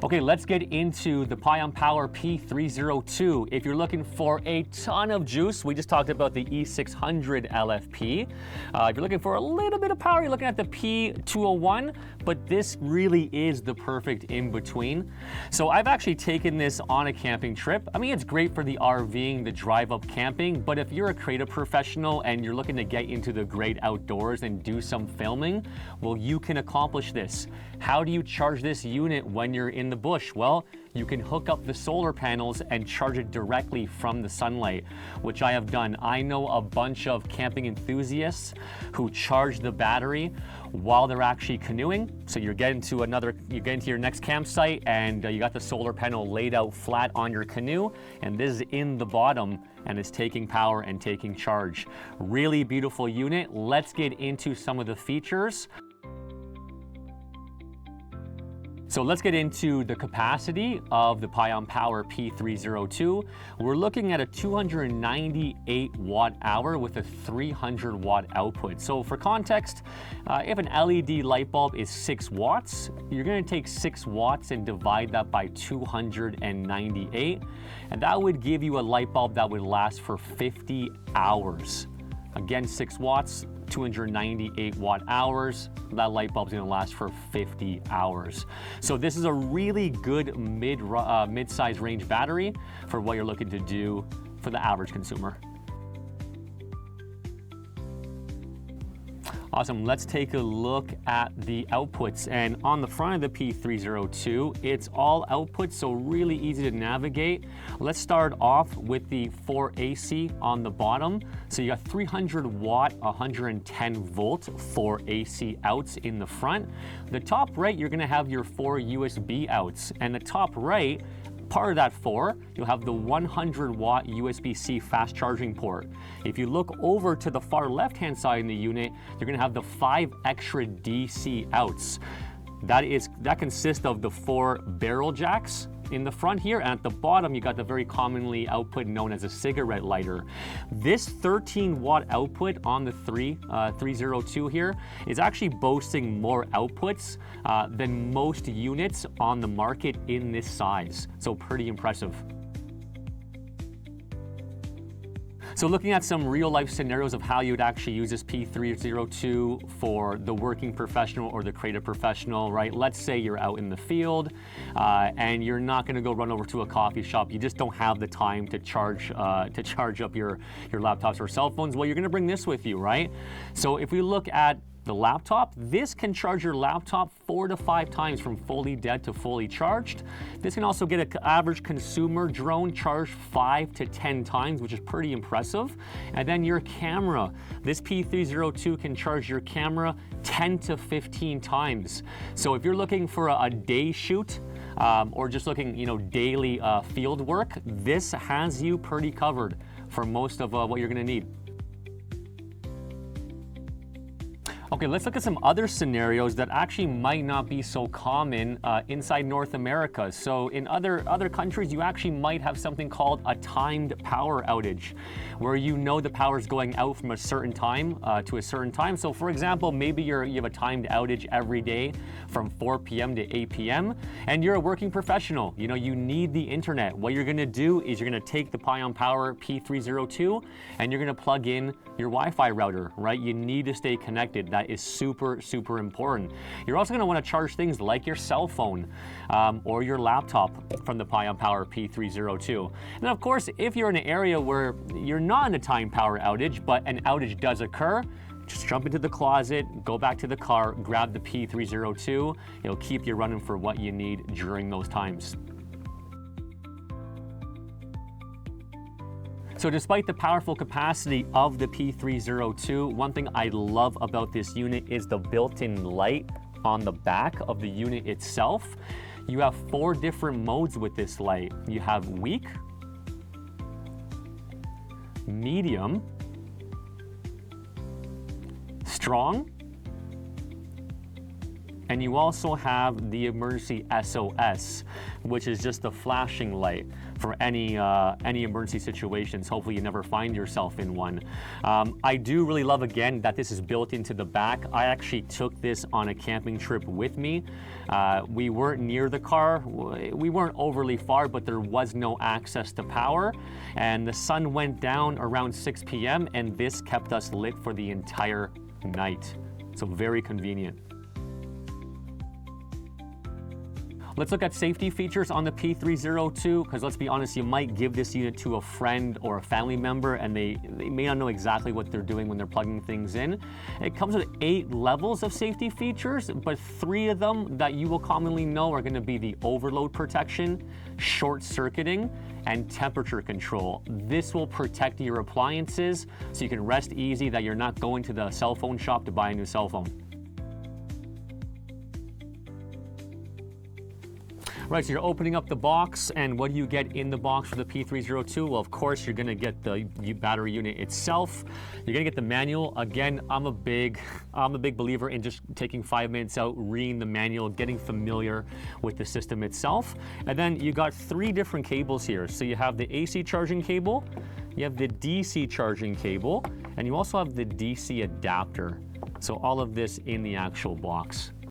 Okay, let's get into the Pion Power P302. If you're looking for a ton of juice, we just talked about the E600 LFP. If you're looking for a little bit of power, you're looking at the P201, but this really is the perfect in-between. So I've actually taken this on a camping trip. I mean, it's great for the RVing, the drive-up camping, but if you're a creative professional and you're looking to get into the great outdoors and do some filming, well, you can accomplish this. How do you charge this unit when you're in the bush? Well, you can hook up the solar panels and charge it directly from the sunlight, which I have done. I know a bunch of camping enthusiasts who charge the battery while they're actually canoeing. So you're getting to your next campsite and you got the solar panel laid out flat on your canoe, and this is in the bottom and it's taking power and taking charge. Really beautiful unit. Let's get into some of the features. So let's get into the capacity of the Pion Power P302. We're looking at a 298 watt hour with a 300 watt output. So for context, if an LED light bulb is 6 watts, you're going to take 6 watts and divide that by 298, and that would give you a light bulb that would last for 50 hours. Again, 6 watts, 298 watt hours. That light bulb's gonna last for 50 hours. So this is a really good mid-size range battery for what you're looking to do for the average consumer. Awesome, let's take a look at the outputs. And on the front of the P302, it's all outputs, so really easy to navigate. Let's start off with the 4 AC on the bottom. So you got 300 watt, 110 volt, 4 AC outs in the front. The top right, you're gonna have your 4 USB outs. And the top right, part of that 4, you'll have the 100 watt USB-C fast charging port. If you look over to the far left-hand side in the unit, you're gonna have the 5 extra DC outs. That consists of the 4 barrel jacks in the front here, and at the bottom you got the very commonly output known as a cigarette lighter. This 13 watt output on the 302 here is actually boasting more outputs than most units on the market in this size, so pretty impressive. So looking at some real life scenarios of how you would actually use this P302 for the working professional or the creative professional, right? Let's say you're out in the field and you're not gonna go run over to a coffee shop. You just don't have the time to charge up your laptops or cell phones. Well, you're gonna bring this with you, right? So if we look at the laptop, this can charge your laptop 4 to 5 times from fully dead to fully charged. This can also get an average consumer drone charged 5 to 10 times, which is pretty impressive. And then your camera, this P302 can charge your camera 10 to 15 times. So if you're looking for a day shoot, or just looking, daily field work, this has you pretty covered for most of what you're gonna need. Okay, let's look at some other scenarios that actually might not be so common inside North America. So in other countries, you actually might have something called a timed power outage, where the power is going out from a certain time to a certain time. So for example, maybe you have a timed outage every day from 4 p.m. to 8 p.m. and you're a working professional. You need the internet. What you're gonna do is you're gonna take the Pion Power P302 and you're gonna plug in your Wi-Fi router, right? You need to stay connected. That is super, super important. You're also gonna wanna charge things like your cell phone or your laptop from the Pion Power P302. And of course, if you're in an area where you're not in a time power outage, but an outage does occur, just jump into the closet, go back to the car, grab the P302. It'll keep you running for what you need during those times. So despite the powerful capacity of the P302, one thing I love about this unit is the built-in light on the back of the unit itself. You have 4 different modes with this light. You have weak, medium, strong, And you also have the emergency SOS, which is just a flashing light for any emergency situations. Hopefully you never find yourself in one. I do really love, again, that this is built into the back. I actually took this on a camping trip with me. We weren't near the car. We weren't overly far, but there was no access to power. And the sun went down around 6 p.m. and this kept us lit for the entire night. So very convenient. Let's look at safety features on the P302, because let's be honest, you might give this unit to a friend or a family member and they may not know exactly what they're doing when they're plugging things in. It comes with 8 levels of safety features, but 3 of them that you will commonly know are going to be the overload protection, short circuiting, and temperature control. This will protect your appliances so you can rest easy that you're not going to the cell phone shop to buy a new cell phone. Right, so you're opening up the box, and what do you get in the box for the P302? Well, of course, you're gonna get the battery unit itself. You're gonna get the manual. Again, I'm a big believer in just taking 5 minutes out, reading the manual, getting familiar with the system itself. And then you got 3 different cables here. So you have the AC charging cable, you have the DC charging cable, and you also have the DC adapter. So all of this in the actual box.